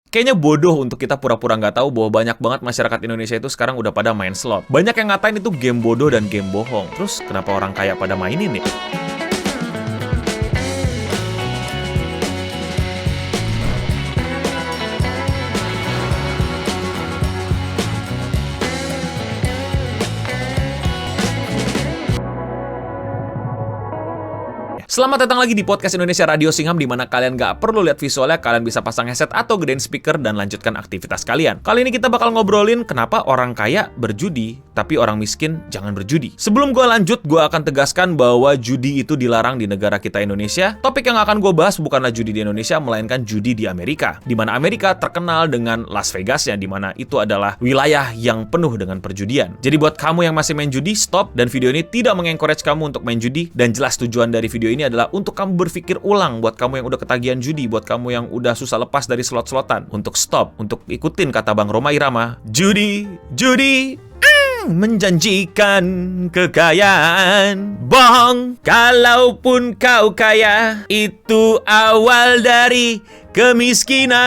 Kayaknya bodoh untuk kita pura-pura nggak tahu bahwa banyak banget masyarakat Indonesia itu sekarang udah pada main slot. Banyak yang ngatain itu game bodoh dan game bohong. Terus kenapa orang kaya pada mainin ya? Selamat datang lagi di Podcast Indonesia Radio Singham, di mana kalian nggak perlu lihat visualnya, kalian bisa pasang headset atau gedein speaker dan lanjutkan aktivitas kalian. Kali ini kita bakal ngobrolin kenapa orang kaya berjudi, tapi orang miskin jangan berjudi. Sebelum gue lanjut, gue akan tegaskan bahwa judi itu dilarang di negara kita Indonesia. Topik yang akan gue bahas bukanlah judi di Indonesia, melainkan judi di Amerika. Di mana Amerika terkenal dengan Las Vegas, di mana itu adalah wilayah yang penuh dengan perjudian. Jadi buat kamu yang masih main judi, stop, dan video ini tidak mengencourage kamu untuk main judi, dan jelas tujuan dari video ini adalah untuk kamu berpikir ulang. Buat kamu yang udah ketagihan judi, buat kamu yang udah susah lepas dari slot-slotan, untuk stop, untuk ikutin kata Bang Roma Irama, judi menjanjikan kekayaan, bohong. Kalaupun kau kaya, itu awal dari kemiskinan.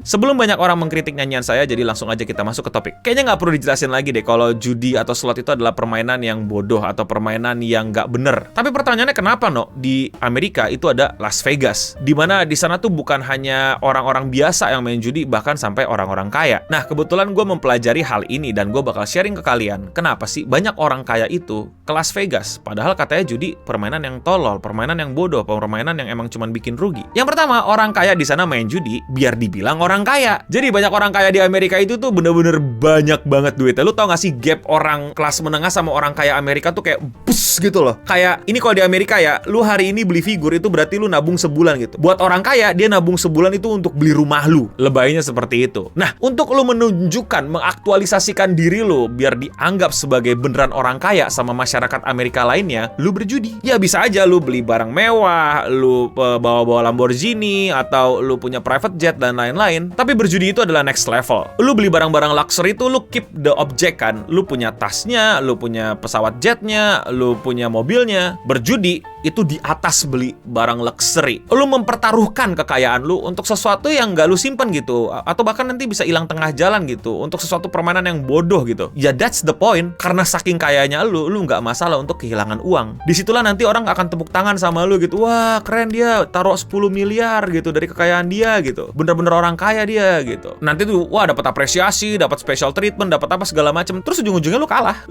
Sebelum banyak orang mengkritik nyanyian saya, jadi langsung aja kita masuk ke topik. Kayaknya nggak perlu dijelasin lagi deh kalau judi atau slot itu adalah permainan yang bodoh atau permainan yang nggak bener. Tapi pertanyaannya kenapa di Amerika itu ada Las Vegas, dimana di sana tuh bukan hanya orang-orang biasa yang main judi, bahkan sampai orang-orang kaya. Nah, kebetulan gue mempelajari hal ini dan gue bakal sharing ke kalian kenapa sih banyak orang kaya itu ke Las Vegas, padahal katanya judi permainan yang tolol, permainan yang bodoh, permainan yang emang cuman bikin rugi. Yang pertama, orang kaya di sana main judi biar dibilang orang kaya. Jadi banyak orang kaya di Amerika itu tuh bener-bener banyak banget duitnya. Lu tau gak sih gap orang kelas menengah sama orang kaya Amerika tuh kayak bus gitu loh. Kayak ini kalau di Amerika ya, lu hari ini beli figur itu berarti lu nabung sebulan gitu. Buat orang kaya, dia nabung sebulan itu untuk beli rumah lu. Lebaynya seperti itu. Nah, untuk lu menunjukkan, mengaktualisasikan diri lu biar dianggap sebagai beneran orang kaya sama masyarakat Amerika lainnya, lu berjudi. Ya bisa aja lu beli barang mewah, lu bawa-bawa Lamborghini, atau lu punya private jet dan lain-lain. Tapi berjudi itu adalah next level. Lu beli barang-barang luxury itu, lu keep the object kan. Lu punya tasnya, lu punya pesawat jetnya, lu punya mobilnya. Berjudi itu di atas beli barang luxury. Lu mempertaruhkan kekayaan lu untuk sesuatu yang gak lu simpen gitu, atau bahkan nanti bisa hilang tengah jalan gitu, untuk sesuatu permainan yang bodoh gitu. Ya that's the point. Karena saking kayanya lu gak masalah untuk kehilangan uang. Disitulah nanti orang akan tepuk tangan sama lu gitu. Wah, keren dia, taruh 10 miliar gitu dari kekayaan dia gitu. Bener-bener orang kaya dia gitu. Nanti tuh, wah, dapat apresiasi, dapat special treatment, dapat apa segala macam. Terus ujung-ujungnya lu kalah.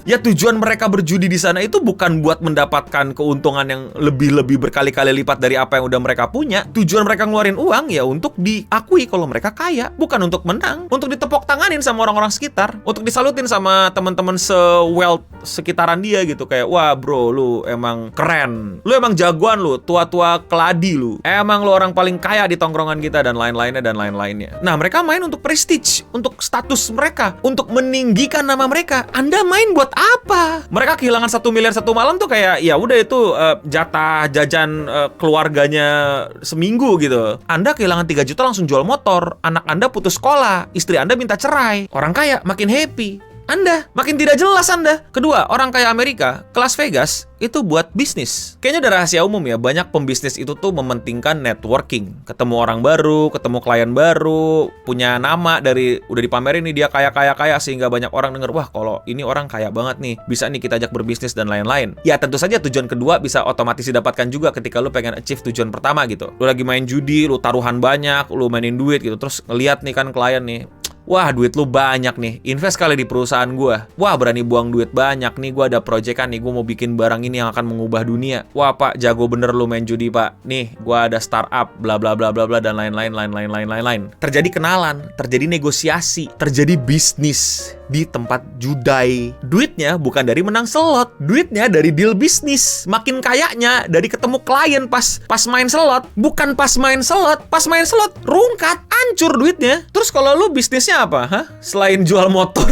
Ya tujuan mereka berjudi di sana itu bukan buat mendapatkan keuntungan yang lebih berkali-kali lipat dari apa yang udah mereka punya. Tujuan mereka ngeluarin uang ya untuk diakui kalau mereka kaya, bukan untuk menang, untuk ditepok tanganin sama orang-orang sekitar, untuk disalutin sama teman-teman se-wealth sekitaran dia gitu. Kayak, wah bro, lu emang keren, lu emang jagoan, lu tua-tua keladi, lu emang lu orang paling kaya di tongkrongan kita, dan lain-lainnya. Nah, mereka main untuk prestige, untuk status mereka, untuk meninggikan nama mereka. Anda main buat apa? Mereka kehilangan 1 miliar satu malam tuh kayak, ya udah itu jatah jajan keluarganya seminggu gitu. Anda kehilangan 3 juta langsung jual motor, anak Anda putus sekolah, istri Anda minta cerai. Orang kaya makin happy, Anda makin tidak jelas Anda. Kedua, orang kaya Amerika ke Las Vegas itu buat bisnis. Kayaknya udah rahasia umum ya, banyak pembisnis itu tuh mementingkan networking. Ketemu orang baru, ketemu klien baru, punya nama udah dipamerin nih dia kaya, sehingga banyak orang denger, wah kalau ini orang kaya banget nih, bisa nih kita ajak berbisnis dan lain-lain. Ya tentu saja tujuan kedua bisa otomatis didapatkan juga ketika lu pengen achieve tujuan pertama gitu. Lu lagi main judi, lu taruhan banyak, lu mainin duit gitu, terus ngeliat nih kan klien nih, wah duit lu banyak nih, invest kali di perusahaan gua. Wah berani buang duit banyak nih, gua ada proyekan nih, gua mau bikin barang ini yang akan mengubah dunia. Wah pak, jago bener lu main judi pak. Nih, gua ada startup, bla bla bla bla bla dan lain-lain. Terjadi kenalan, terjadi negosiasi, terjadi bisnis di tempat judai. Duitnya bukan dari menang slot, duitnya dari deal bisnis. Makin kayanya dari ketemu klien pas main slot, bukan pas main slot. Pas main slot rungkat, hancur duitnya. Terus kalau lu bisnisnya apa? Selain jual motor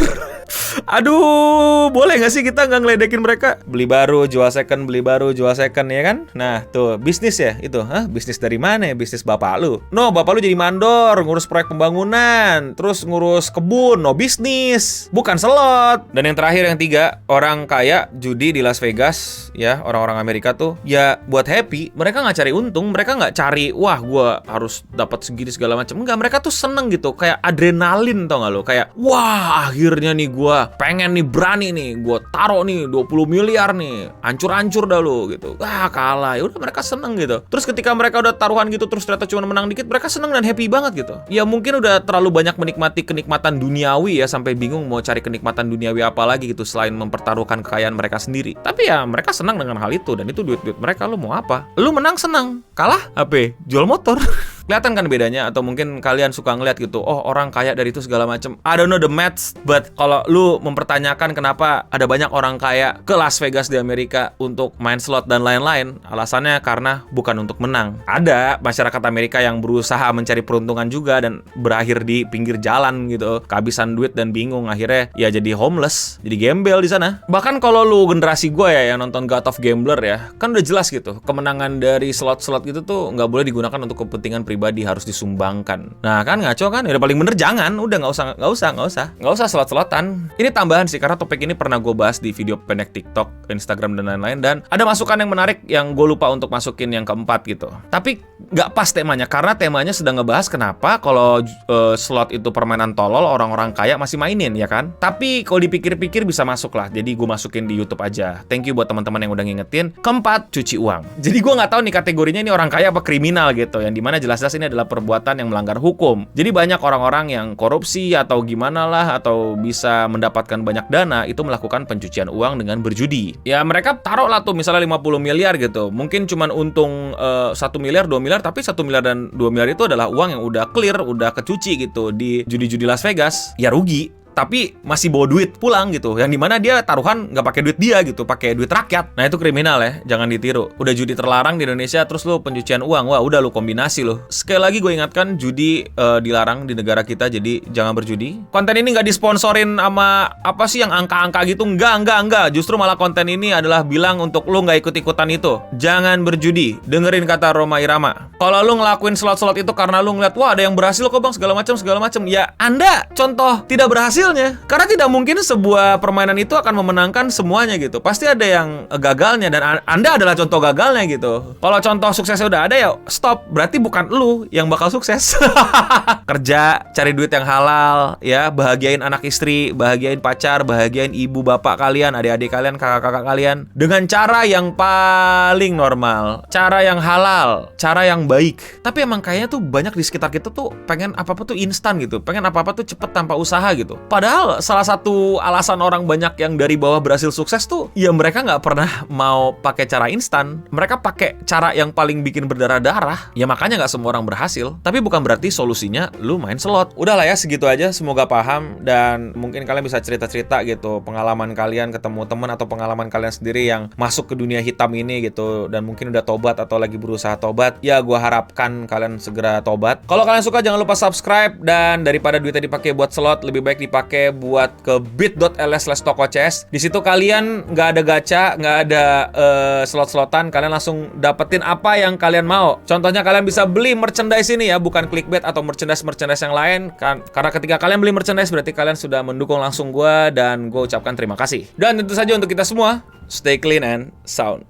Aduh, boleh nggak sih kita nggak ngeledekin mereka? Beli baru, jual second, beli baru, jual second, ya kan? Nah, tuh, bisnis ya itu. Hah? Bisnis dari mana ya? Bisnis bapak lu? No, bapak lu jadi mandor, ngurus proyek pembangunan, terus ngurus kebun, no bisnis. Bukan slot. Dan yang terakhir, yang tiga, orang kaya judi di Las Vegas, ya, orang-orang Amerika tuh, ya buat happy. Mereka nggak cari untung, mereka nggak cari, wah, gua harus dapat segini segala macam. Enggak, mereka tuh seneng gitu, kayak adrenalin, tau nggak lo? Kayak, wah, akhirnya nih gua pengen nih, berani nih, gua taruh nih 20 miliar nih, hancur-hancur dah lo gitu. Wah, kalah. Ya udah, mereka seneng gitu. Terus ketika mereka udah taruhan gitu terus ternyata cuma menang dikit, mereka seneng dan happy banget gitu. Ya mungkin udah terlalu banyak menikmati kenikmatan duniawi ya, sampai bingung mau cari kenikmatan duniawi apa lagi gitu selain mempertaruhkan kekayaan mereka sendiri. Tapi ya mereka senang dengan hal itu, dan itu duit-duit mereka. Lu mau apa? Lu menang senang, kalah apa? Jual motor. Kelihatan kan bedanya? Atau mungkin kalian suka ngeliat gitu, oh orang kaya dari itu segala macam. I don't know the maths, but kalau lu mempertanyakan kenapa ada banyak orang kaya ke Las Vegas di Amerika untuk main slot dan lain-lain, alasannya karena bukan untuk menang. Ada masyarakat Amerika yang berusaha mencari peruntungan juga dan berakhir di pinggir jalan gitu, kehabisan duit dan bingung, akhirnya ya jadi homeless, jadi gembel di sana. Bahkan kalau lu generasi gue ya yang nonton God of Gambler ya, kan udah jelas gitu, kemenangan dari slot-slot gitu tuh nggak boleh digunakan untuk kepentingan pribadi, harus disumbangkan. Nah kan ngaco kan? Udah paling bener jangan, udah nggak usah slot-slotan. Ini tambahan sih karena topik ini pernah gue bahas di video pendek TikTok, Instagram dan lain-lain, dan ada masukan yang menarik yang gue lupa untuk masukin yang keempat gitu. Tapi nggak pas temanya karena temanya sedang ngebahas kenapa kalau slot itu permainan tolol, orang-orang kaya masih mainin ya kan. Tapi kalau dipikir-pikir bisa masuk lah. Jadi gue masukin di YouTube aja. Thank you buat teman-teman yang udah ngingetin. Keempat, cuci uang. Jadi gue nggak tahu nih kategorinya ini orang kaya apa kriminal gitu. Yang dimana jelas-jelas ini adalah perbuatan yang melanggar hukum. Jadi banyak orang-orang yang korupsi atau gimana lah, atau bisa mendapatkan banyak dana itu melakukan pencucian uang dengan berjudi. Ya mereka taruh lah tuh misalnya 50 miliar gitu. Mungkin cuman untung 1 miliar, 2 miliar, tapi 1 miliar dan 2 miliar itu adalah uang yang udah clear, udah kecuci gitu di judi-judi Las Vegas. Ya rugi. Tapi masih bawa duit pulang gitu, yang dimana dia taruhan nggak pakai duit dia gitu, pakai duit rakyat. Nah itu kriminal ya, jangan ditiru. Udah judi terlarang di Indonesia, terus lu pencucian uang, wah udah lu kombinasi lu. Sekali lagi gue ingatkan, judi dilarang di negara kita, jadi jangan berjudi. Konten ini nggak disponsorin sama apa sih yang angka-angka gitu, enggak. Justru malah konten ini adalah bilang untuk lu nggak ikut-ikutan itu. Jangan berjudi, dengerin kata Rhoma Irama. Kalau lu ngelakuin slot-slot itu karena lu ngeliat, wah ada yang berhasil kok bang, segala macam, ya Anda contoh tidak berhasil. Karena tidak mungkin sebuah permainan itu akan memenangkan semuanya gitu. Pasti ada yang gagalnya, dan Anda adalah contoh gagalnya gitu. Kalau contoh suksesnya udah ada, ya stop. Berarti bukan lu yang bakal sukses. Kerja, cari duit yang halal, ya, bahagiain anak istri, bahagiain pacar, bahagiain ibu bapak kalian, adik-adik kalian, kakak-kakak kalian, dengan cara yang paling normal, cara yang halal, cara yang baik. Tapi emang kayaknya tuh banyak di sekitar kita tuh pengen apa-apa tuh instan gitu, pengen apa-apa tuh cepet tanpa usaha gitu. Padahal salah satu alasan orang banyak yang dari bawah berhasil sukses tuh, ya mereka nggak pernah mau pakai cara instan. Mereka pakai cara yang paling bikin berdarah-darah. Ya makanya nggak semua orang berhasil. Tapi bukan berarti solusinya lu main slot. Udahlah ya, segitu aja. Semoga paham, dan mungkin kalian bisa cerita-cerita gitu pengalaman kalian ketemu teman atau pengalaman kalian sendiri yang masuk ke dunia hitam ini gitu, dan mungkin udah tobat atau lagi berusaha tobat. Ya gua harapkan kalian segera tobat. Kalau kalian suka jangan lupa subscribe, dan daripada duitnya dipakai buat slot, lebih baik dipakai buat ke bit.ly/tokocs. Di situ kalian nggak ada gacha, nggak ada slot-slotan, kalian langsung dapetin apa yang kalian mau. Contohnya kalian bisa beli merchandise ini ya, bukan clickbait atau merchandise yang lain. Karena ketika kalian beli merchandise berarti kalian sudah mendukung langsung gue, dan gue ucapkan terima kasih. Dan tentu saja untuk kita semua, stay clean and sound.